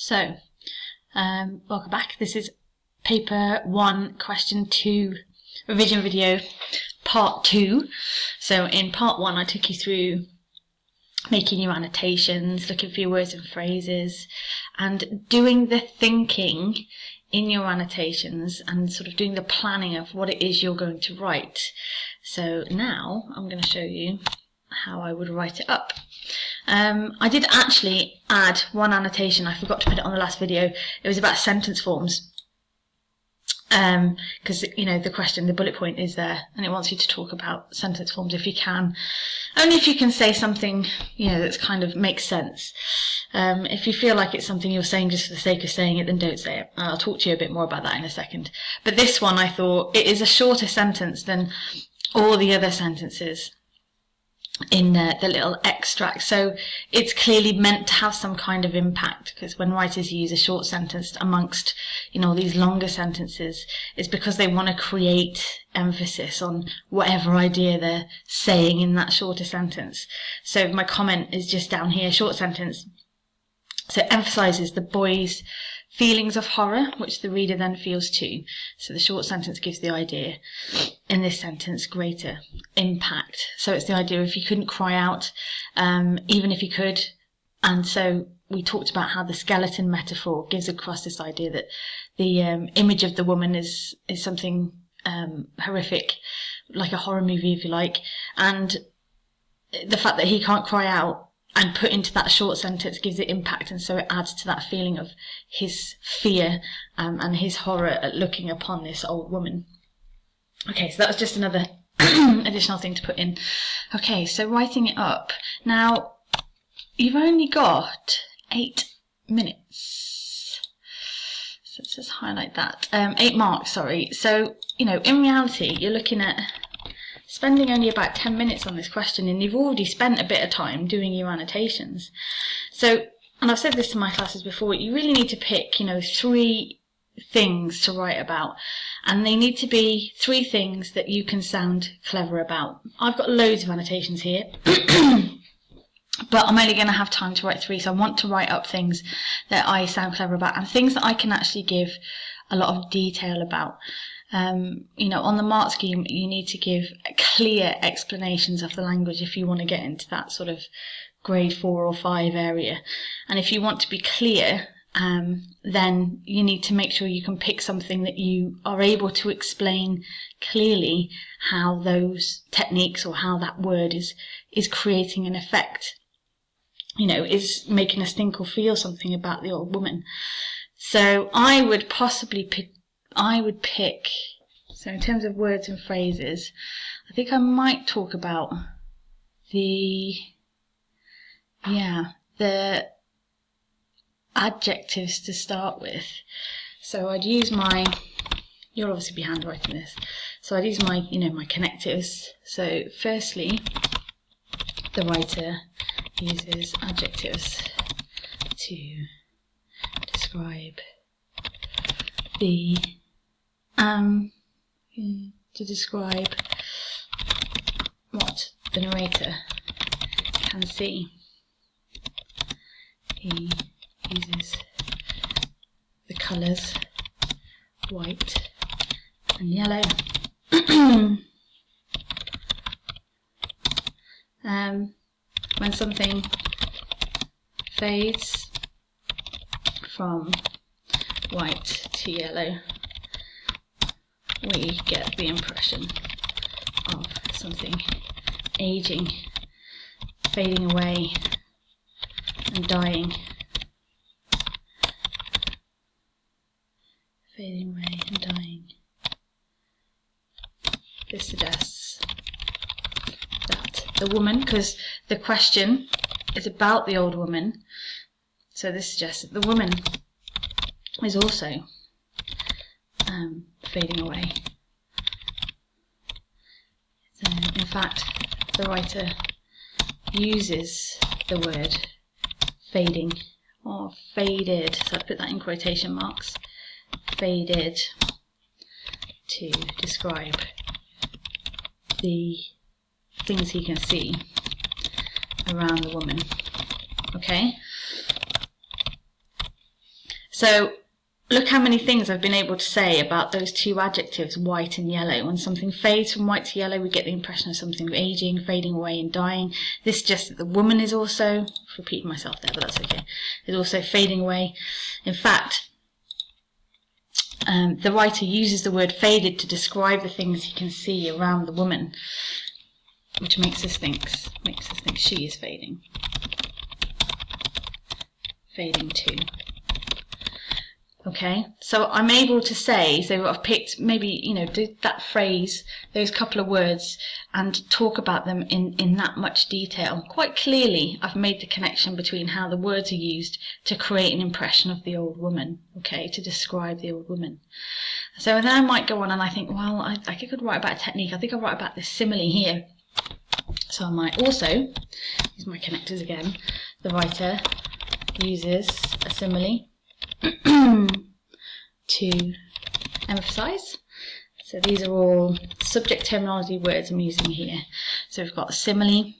So, welcome back. This is paper 1, question 2, revision video, part 2. So in part 1 I took you through making your annotations, looking for your words and phrases, and doing the thinking in your annotations and sort of doing the planning of what it is you're going to write. So now I'm going to show you how I would write it up. I did actually add one annotation. I forgot to put it on the last video. It was about sentence forms, because the question, the bullet point is there, and it wants you to talk about sentence forms if you can. Only if you can say something that's kind of makes sense. If you feel like it's something you're saying just for the sake of saying it, then don't say it. I'll talk to you a bit more about that in a second. But this one, I thought, it is a shorter sentence than all the other sentences in the little extract, so it's clearly meant to have some kind of impact, because when writers use a short sentence amongst these longer sentences, it's because they want to create emphasis on whatever idea they're saying in that shorter sentence. So my comment is just down here, short sentence, so it emphasizes the boy's feelings of horror, which the reader then feels too. So the short sentence gives the idea, in this sentence, greater impact. So it's the idea if you couldn't cry out, even if you could. And so we talked about how the skeleton metaphor gives across this idea that the image of the woman is something horrific, like a horror movie if you like, and the fact that he can't cry out and put into that short sentence gives it impact, and so it adds to that feeling of his fear and his horror at looking upon this old woman. Okay, so that was just another additional thing to put in. Okay, so writing it up. Now, you've only got 8 minutes. So let's just highlight that. 8 marks, sorry. So, in reality, you're looking at spending only about 10 minutes on this question, and you've already spent a bit of time doing your annotations. So, and I've said this to my classes before, you really need to pick, 3 things to write about, and they need to be 3 things that you can sound clever about. I've got loads of annotations here, but I'm only going to have time to write 3, so I want to write up things that I sound clever about, and things that I can actually give a lot of detail about. On the mark scheme, you need to give clear explanations of the language if you want to get into that sort of grade 4 or 5 area. And if you want to be clear, then you need to make sure you can pick something that you are able to explain clearly how those techniques or how that word is creating an effect, is making us think or feel something about the old woman. So I would possibly pick, so in terms of words and phrases, I think I might talk about the adjectives to start with. So I'd use you'll obviously be handwriting this, so I'd use my connectives. So firstly, the writer uses adjectives to describe what the narrator can see. He uses the colours white and yellow. When something fades from white to yellow, we get the impression of something aging, fading away and dying. Fading away and dying. This suggests that the woman, because the question is about the old woman, so this suggests that the woman is also fading away. So in fact, the writer uses the word fading or faded, so I'd put that in quotation marks, faded, to describe the things he can see around the woman. Okay? So look how many things I've been able to say about those two adjectives, white and yellow. When something fades from white to yellow, we get the impression of something aging, fading away and dying. This suggests that the woman is also, repeating myself there, but that's okay, is also fading away. In fact, the writer uses the word faded to describe the things he can see around the woman, which makes us think she is fading. Fading too. Okay, so I'm able to say, so I've picked maybe, that phrase, those couple of words, and talk about them in that much detail. Quite clearly, I've made the connection between how the words are used to create an impression of the old woman, okay, to describe the old woman. So then I might go on and I think, well, I think I could write about a technique. I think I'll write about this simile here. So I might also use my connectors again. The writer uses a simile to emphasize. So these are all subject terminology words I'm using here. So we've got simile,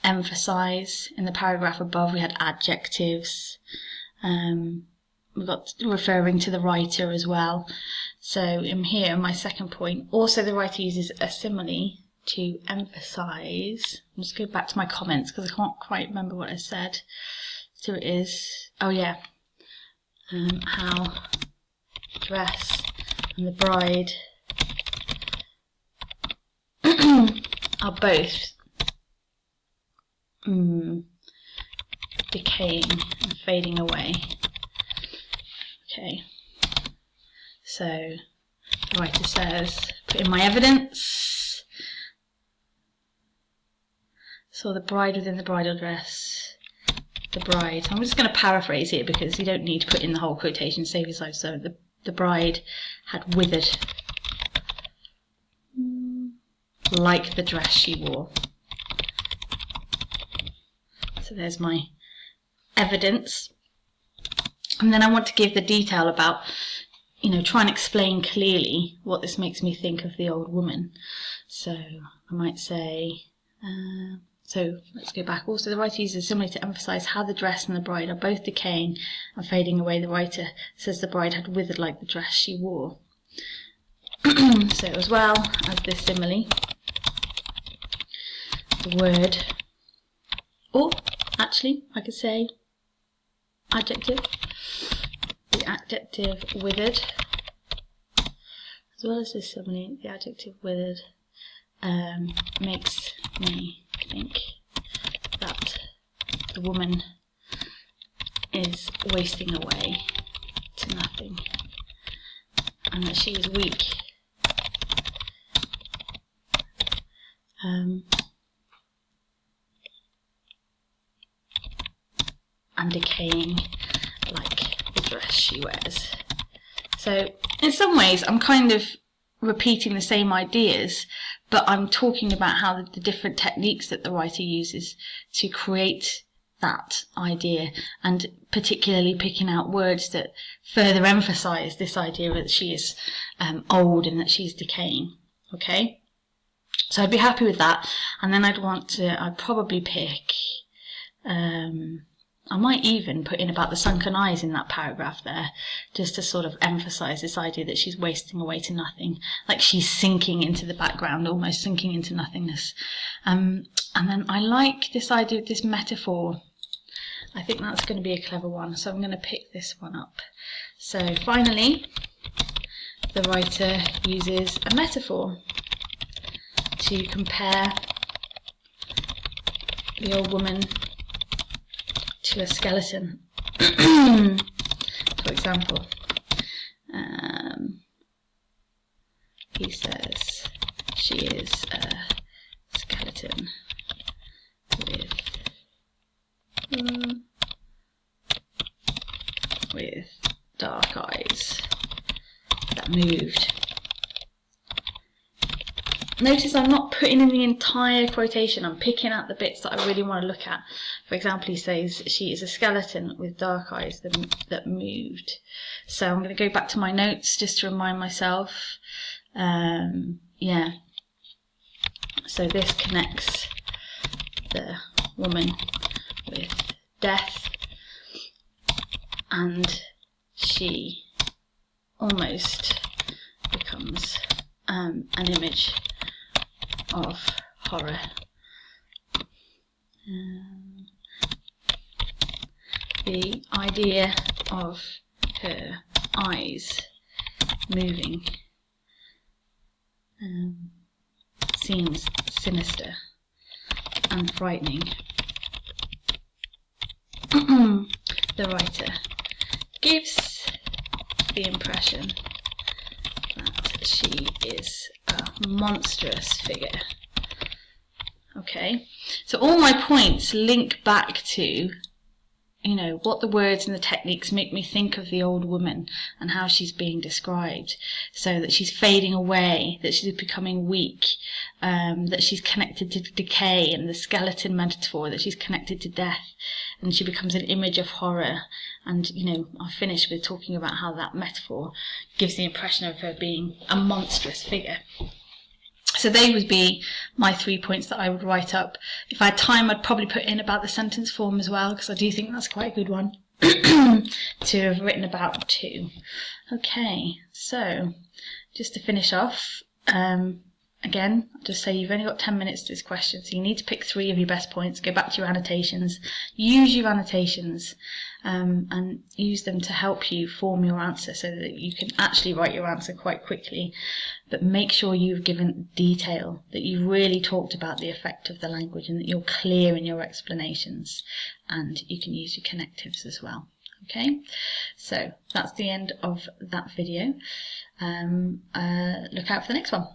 emphasize. In the paragraph above we had adjectives. We've got referring to the writer as well. So in here, my second point, also the writer uses a simile to emphasize. I'll just go back to my comments because I can't quite remember what I said. So it is, oh yeah, how dress and the bride are both decaying and fading away. Okay, so the writer says, put in my evidence. So the bride within the bridal dress. The bride. I'm just going to paraphrase here because you don't need to put in the whole quotation, save your life. So the bride had withered like the dress she wore. So there's my evidence. And then I want to give the detail about, try and explain clearly what this makes me think of the old woman. So I might say, so let's go back. Also, the writer uses simile to emphasize how the dress and the bride are both decaying and fading away. The writer says the bride had withered like the dress she wore. So as well as this simile, the word, or actually I could say adjective. The adjective withered, as well as this simile, the adjective withered makes me think that the woman is wasting away to nothing and that she is weak. And decaying like the dress she wears. So in some ways I'm kind of repeating the same ideas, but I'm talking about how the different techniques that the writer uses to create that idea, and particularly picking out words that further emphasize this idea that she is old and that she's decaying. Okay, so I'd be happy with that, and then I'd probably pick, I might even put in about the sunken eyes in that paragraph there, just to sort of emphasize this idea that she's wasting away to nothing, like she's sinking into the background, almost sinking into nothingness. And then I like this idea of this metaphor. I think that's going to be a clever one, so I'm going to pick this one up. So finally, the writer uses a metaphor to compare the old woman to a skeleton. For example, he says she is a skeleton with dark eyes that moved. Notice I'm not putting in the entire quotation, I'm picking out the bits that I really want to look at. For example, he says she is a skeleton with dark eyes that moved. So I'm going to go back to my notes just to remind myself. Yeah. So this connects the woman with death, and she almost becomes an image of horror. The idea of her eyes moving seems sinister and frightening. The writer gives the impression that she is a monstrous figure. Okay, so all my points link back to, you know, what the words and the techniques make me think of the old woman and how she's being described. So that she's fading away, that she's becoming weak, that she's connected to decay, and the skeleton metaphor, that she's connected to death, and she becomes an image of horror. And, you know, I'll finish with talking about how that metaphor gives the impression of her being a monstrous figure. So they would be my 3 points that I would write up. If I had time, I'd probably put in about the sentence form as well, because I do think that's quite a good one to have written about too. Okay, so just to finish off, again, I'll just say you've only got 10 minutes to this question, so you need to pick 3 of your best points, go back to your annotations, use your annotations, and use them to help you form your answer so that you can actually write your answer quite quickly. But make sure you've given detail, that you've really talked about the effect of the language, and that you're clear in your explanations, and you can use your connectives as well. Okay, so that's the end of that video. Look out for the next one.